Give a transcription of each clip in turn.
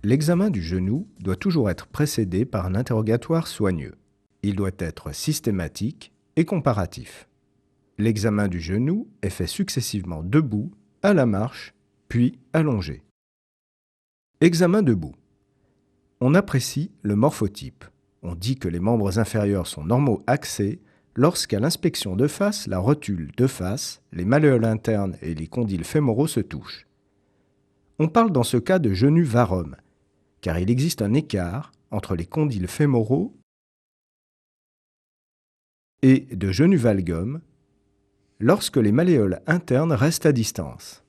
L'examen du genou doit toujours être précédé par un interrogatoire soigneux. Il doit être systématique et comparatif. L'examen du genou est fait successivement debout, à la marche, puis allongé. Examen debout. On apprécie le morphotype. On dit que les membres inférieurs sont normaux axés lorsqu'à l'inspection de face, la rotule de face, les malléoles internes et les condyles fémoraux se touchent. On parle dans ce cas de genou varum, car il existe un écart entre les condyles fémoraux et de genou valgum lorsque les malléoles internes restent à distance.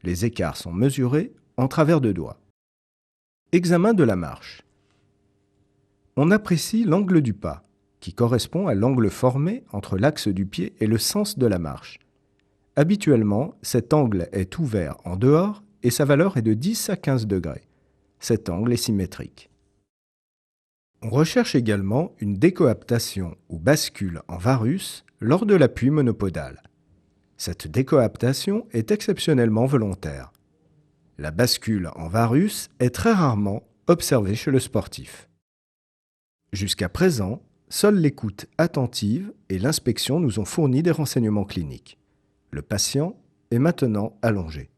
Les écarts sont mesurés en travers de doigts. Examen de la marche. On apprécie l'angle du pas, qui correspond à l'angle formé entre l'axe du pied et le sens de la marche. Habituellement, cet angle est ouvert en dehors et sa valeur est de 10 à 15 degrés. Cet angle est symétrique. On recherche également une décoaptation ou bascule en varus lors de l'appui monopodal. Cette décoaptation est exceptionnellement volontaire. La bascule en varus est très rarement observée chez le sportif. Jusqu'à présent, seule l'écoute attentive et l'inspection nous ont fourni des renseignements cliniques. Le patient est maintenant allongé.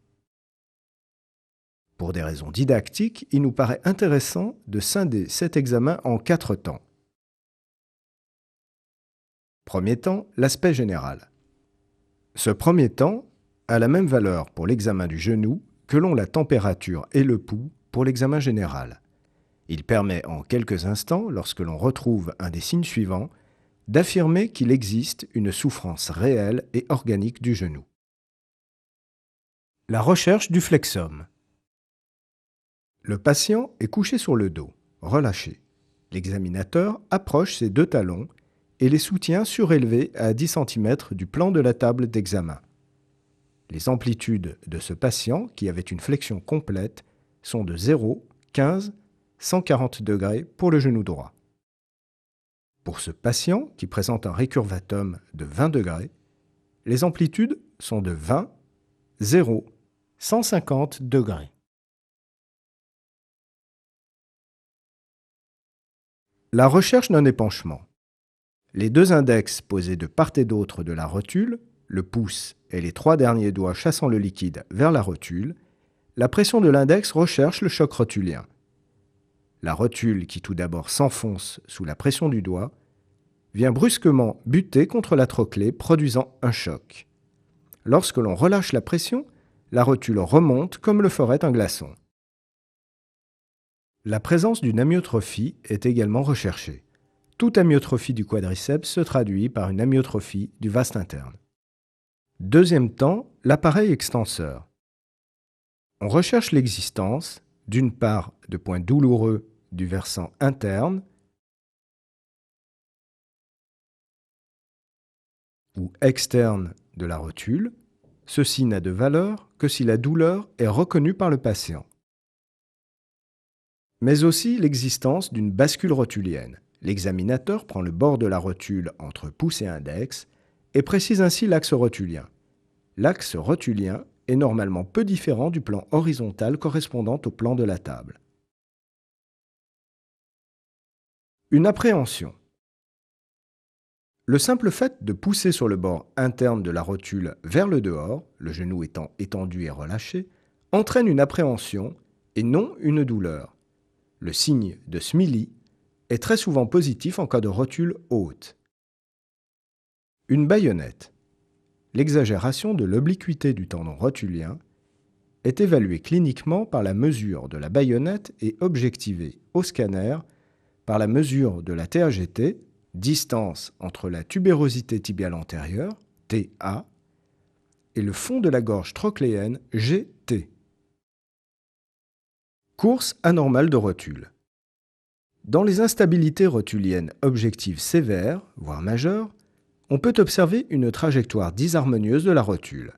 Pour des raisons didactiques, il nous paraît intéressant de scinder cet examen en 4 temps. Premier temps, l'aspect général. Ce premier temps a la même valeur pour l'examen du genou que l'ont la température et le pouls pour l'examen général. Il permet en quelques instants, lorsque l'on retrouve un des signes suivants, d'affirmer qu'il existe une souffrance réelle et organique du genou. La recherche du flexum. Le patient est couché sur le dos, relâché. L'examinateur approche ses 2 talons et les soutient surélevés à 10 cm du plan de la table d'examen. Les amplitudes de ce patient, qui avait une flexion complète, sont de 0, 15, 140 degrés pour le genou droit. Pour ce patient, qui présente un récurvatum de 20 degrés, les amplitudes sont de 20, 0, 150 degrés. La recherche d'un épanchement. Les 2 index posés de part et d'autre de la rotule, le pouce et les 3 derniers doigts chassant le liquide vers la rotule, la pression de l'index recherche le choc rotulien. La rotule, qui tout d'abord s'enfonce sous la pression du doigt, vient brusquement buter contre la trochlée, produisant un choc. Lorsque l'on relâche la pression, la rotule remonte comme le ferait un glaçon. La présence d'une amyotrophie est également recherchée. Toute amyotrophie du quadriceps se traduit par une amyotrophie du vaste interne. Deuxième temps, l'appareil extenseur. On recherche l'existence, d'une part, de points douloureux du versant interne ou externe de la rotule. Ceci n'a de valeur que si la douleur est reconnue par le patient. Mais aussi l'existence d'une bascule rotulienne. L'examinateur prend le bord de la rotule entre pouce et index et précise ainsi l'axe rotulien. L'axe rotulien est normalement peu différent du plan horizontal correspondant au plan de la table. Une appréhension. Le simple fait de pousser sur le bord interne de la rotule vers le dehors, le genou étant étendu et relâché, entraîne une appréhension et non une douleur. Le signe de Smiley est très souvent positif en cas de rotule haute. Une baïonnette. L'exagération de l'obliquité du tendon rotulien est évaluée cliniquement par la mesure de la baïonnette et objectivée au scanner par la mesure de la TAGT, distance entre la tubérosité tibiale antérieure, TA, et le fond de la gorge trochléenne, GT. Course anormale de rotule. Dans les instabilités rotuliennes objectives sévères, voire majeures, on peut observer une trajectoire disharmonieuse de la rotule.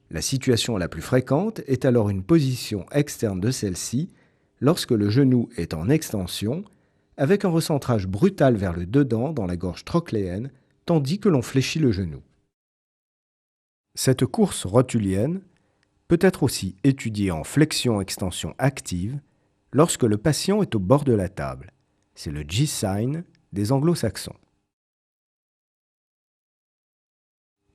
La situation la plus fréquente est alors une position externe de celle-ci lorsque le genou est en extension, avec un recentrage brutal vers le dedans dans la gorge trochléenne, tandis que l'on fléchit le genou. Cette course rotulienne peut être aussi étudiée en flexion-extension active, lorsque le patient est au bord de la table. C'est le G-sign des anglo-saxons.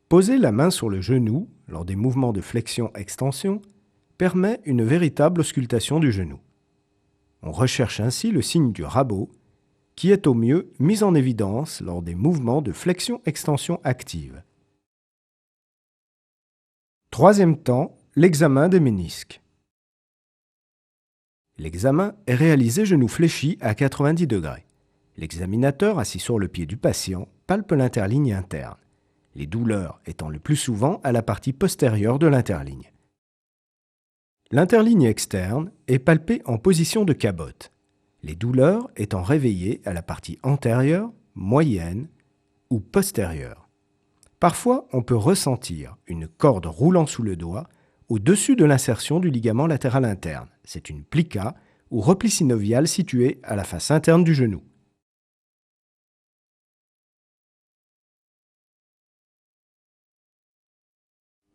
Poser la main sur le genou lors des mouvements de flexion-extension permet une véritable auscultation du genou. On recherche ainsi le signe du rabot, qui est au mieux mis en évidence lors des mouvements de flexion-extension active. Troisième temps, l'examen des ménisques. L'examen est réalisé genou fléchi à 90 degrés. L'examinateur, assis sur le pied du patient, palpe l'interligne interne, les douleurs étant le plus souvent à la partie postérieure de l'interligne. L'interligne externe est palpée en position de cabote, les douleurs étant réveillées à la partie antérieure, moyenne ou postérieure. Parfois, on peut ressentir une corde roulant sous le doigt au-dessus de l'insertion du ligament latéral interne. C'est une plica ou repli synovial situé à la face interne du genou.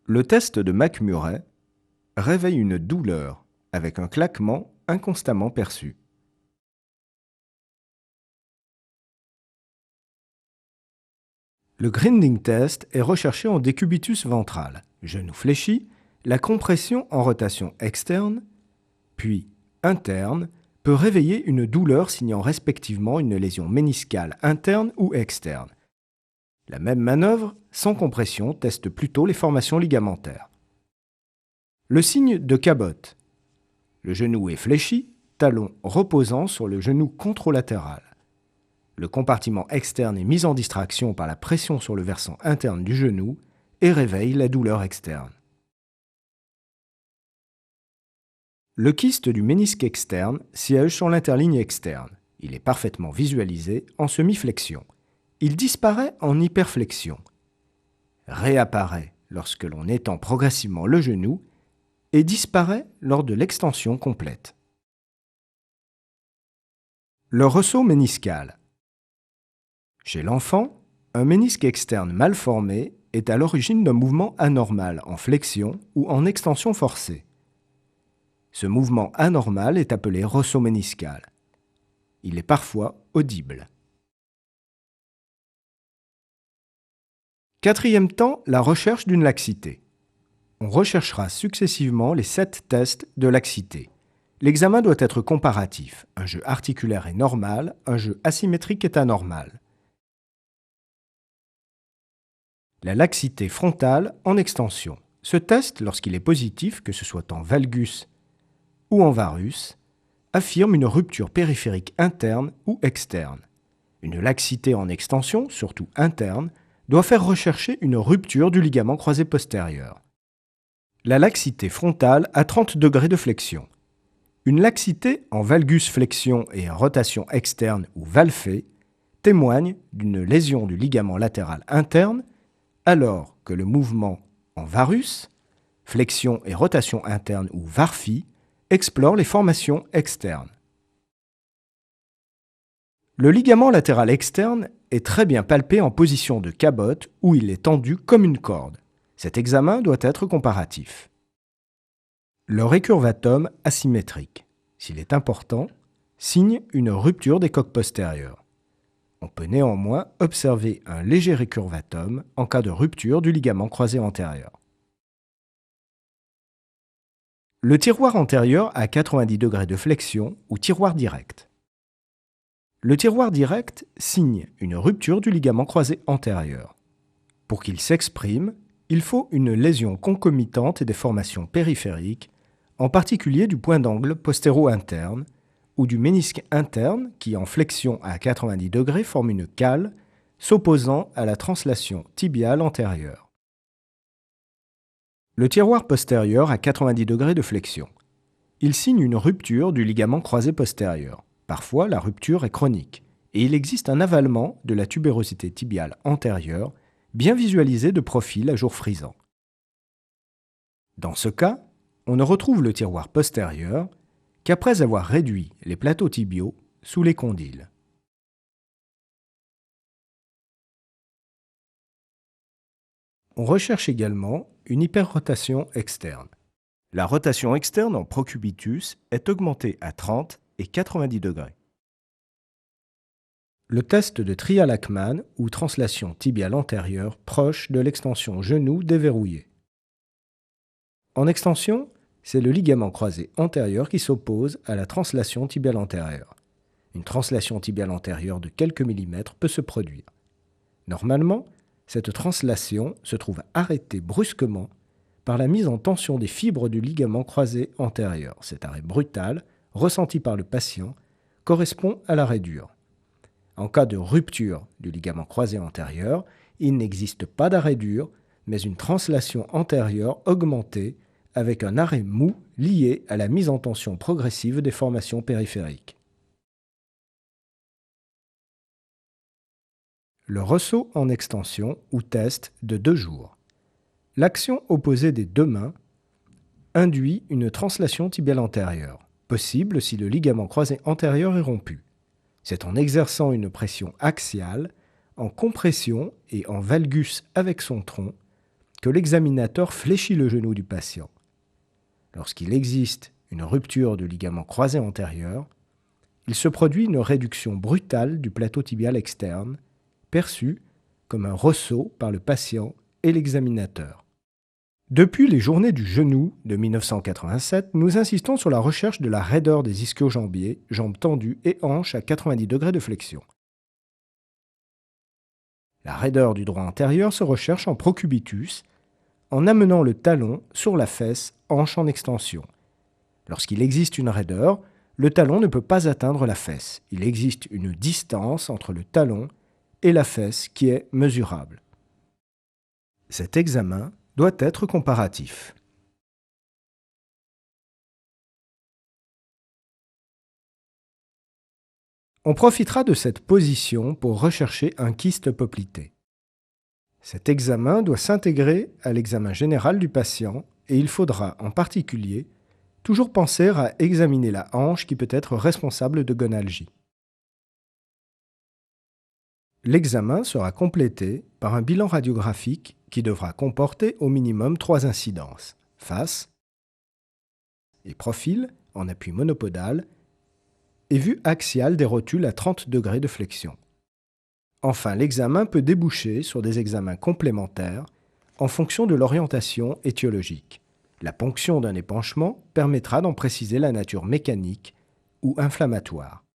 Le test de McMurray réveille une douleur avec un claquement inconstamment perçu. Le grinding test est recherché en décubitus ventral, genou fléchi, la compression en rotation externe, puis interne, peut réveiller une douleur signant respectivement une lésion méniscale interne ou externe. La même manœuvre, sans compression, teste plutôt les formations ligamentaires. Le signe de cabote. Le genou est fléchi, talon reposant sur le genou contralatéral. Le compartiment externe est mis en distraction par la pression sur le versant interne du genou et réveille la douleur externe. Le kyste du ménisque externe siège sur l'interligne externe. Il est parfaitement visualisé en semi-flexion. Il disparaît en hyperflexion. Réapparaît lorsque l'on étend progressivement le genou et disparaît lors de l'extension complète. Le ressaut méniscal. Chez l'enfant, un ménisque externe mal formé est à l'origine d'un mouvement anormal en flexion ou en extension forcée. Ce mouvement anormal est appelé ressaut méniscal. Il est parfois audible. Quatrième temps, la recherche d'une laxité. On recherchera successivement les 7 tests de laxité. L'examen doit être comparatif. Un jeu articulaire est normal, un jeu asymétrique est anormal. La laxité frontale en extension. Ce test, lorsqu'il est positif, que ce soit en valgus ou en varus, affirme une rupture périphérique interne ou externe. Une laxité en extension, surtout interne, doit faire rechercher une rupture du ligament croisé postérieur. La laxité frontale à 30 degrés de flexion. Une laxité en valgus flexion et en rotation externe ou valfé témoigne d'une lésion du ligament latéral interne, alors que le mouvement en varus, flexion et rotation interne ou varphi, explore les formations externes. Le ligament latéral externe est très bien palpé en position de cabote où il est tendu comme une corde. Cet examen doit être comparatif. Le récurvatum asymétrique, s'il est important, signe une rupture des coques postérieures. On peut néanmoins observer un léger récurvatum en cas de rupture du ligament croisé antérieur. Le tiroir antérieur à 90 degrés de flexion ou tiroir direct. Le tiroir direct signe une rupture du ligament croisé antérieur. Pour qu'il s'exprime, il faut une lésion concomitante des formations périphériques, en particulier du point d'angle postéro-interne ou du ménisque interne qui, en flexion à 90 degrés, forme une cale s'opposant à la translation tibiale antérieure. Le tiroir postérieur à 90 degrés de flexion. Il signe une rupture du ligament croisé postérieur. Parfois, la rupture est chronique et il existe un avalement de la tubérosité tibiale antérieure, bien visualisé de profil à jour frisant. Dans ce cas, on ne retrouve le tiroir postérieur qu'après avoir réduit les plateaux tibiaux sous les condyles. On recherche également une hyperrotation externe. La rotation externe en procubitus est augmentée à 30 et 90 degrés. Le test de Trial-Lachman ou translation tibiale antérieure proche de l'extension genou déverrouillée. En extension, c'est le ligament croisé antérieur qui s'oppose à la translation tibiale antérieure. Une translation tibiale antérieure de quelques millimètres peut se produire. Normalement, cette translation se trouve arrêtée brusquement par la mise en tension des fibres du ligament croisé antérieur. Cet arrêt brutal, ressenti par le patient, correspond à l'arrêt dur. En cas de rupture du ligament croisé antérieur, il n'existe pas d'arrêt dur, mais une translation antérieure augmentée avec un arrêt mou lié à la mise en tension progressive des formations périphériques. Le ressaut en extension ou test de 2 jours. L'action opposée des deux mains induit une translation tibiale antérieure, possible si le ligament croisé antérieur est rompu. C'est en exerçant une pression axiale, en compression et en valgus avec son tronc, que l'examinateur fléchit le genou du patient. Lorsqu'il existe une rupture du ligament croisé antérieur, il se produit une réduction brutale du plateau tibial externe, perçue comme un ressaut par le patient et l'examinateur. Depuis les journées du genou de 1987, nous insistons sur la recherche de la raideur des ischio-jambiers, jambes tendues et hanches à 90 degrés de flexion. La raideur du droit antérieur se recherche en procubitus, en amenant le talon sur la fesse, hanche en extension. Lorsqu'il existe une raideur, le talon ne peut pas atteindre la fesse. Il existe une distance entre le talon et la fesse qui est mesurable. Cet examen doit être comparatif. On profitera de cette position pour rechercher un kyste poplité. Cet examen doit s'intégrer à l'examen général du patient et il faudra en particulier toujours penser à examiner la hanche qui peut être responsable de gonalgie. L'examen sera complété par un bilan radiographique qui devra comporter au minimum 3 incidences, face et profil en appui monopodal et vue axiale des rotules à 30 degrés de flexion. Enfin, l'examen peut déboucher sur des examens complémentaires en fonction de l'orientation étiologique. La ponction d'un épanchement permettra d'en préciser la nature mécanique ou inflammatoire.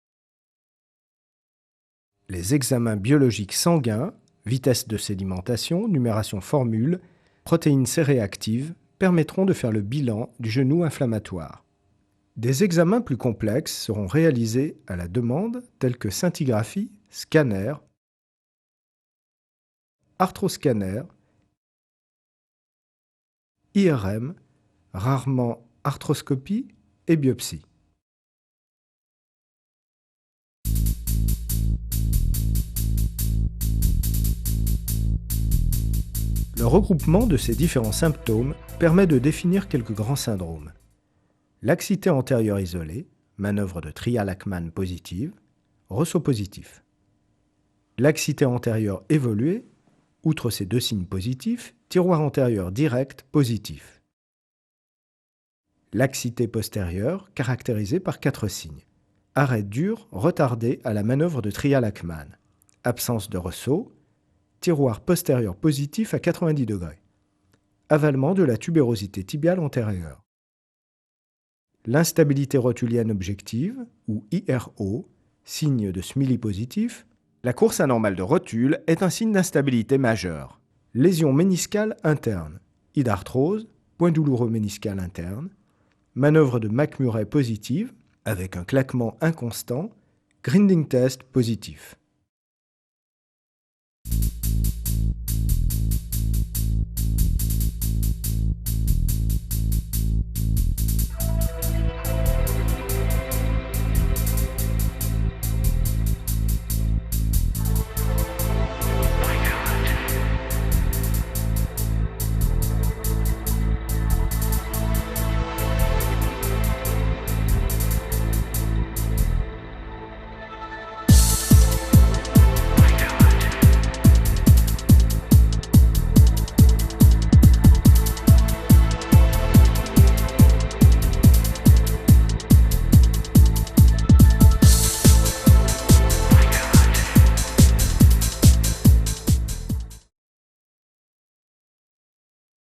Les examens biologiques sanguins, vitesse de sédimentation, numération formule, protéines C-réactives, permettront de faire le bilan du genou inflammatoire. Des examens plus complexes seront réalisés à la demande, tels que scintigraphie, scanner, arthroscanner, IRM, rarement arthroscopie et biopsie. Le regroupement de ces différents symptômes permet de définir quelques grands syndromes. Laxité antérieure isolée, manœuvre de Trial-Lachman positive, ressaut positif. Laxité antérieure évoluée, outre ces 2 signes positifs, tiroir antérieur direct positif. Laxité postérieure caractérisée par 4 signes. Arrêt dur retardé à la manœuvre de Trial-Lachman. Absence de ressaut. Tiroir postérieur positif à 90 degrés. Avalement de la tubérosité tibiale antérieure. L'instabilité rotulienne objective, ou IRO, signe de Smiley positif. La course anormale de rotule est un signe d'instabilité majeure. Lésion méniscale interne, idarthrose, point douloureux méniscal interne. Manœuvre de McMurray positive, avec un claquement inconstant. Grinding test positif.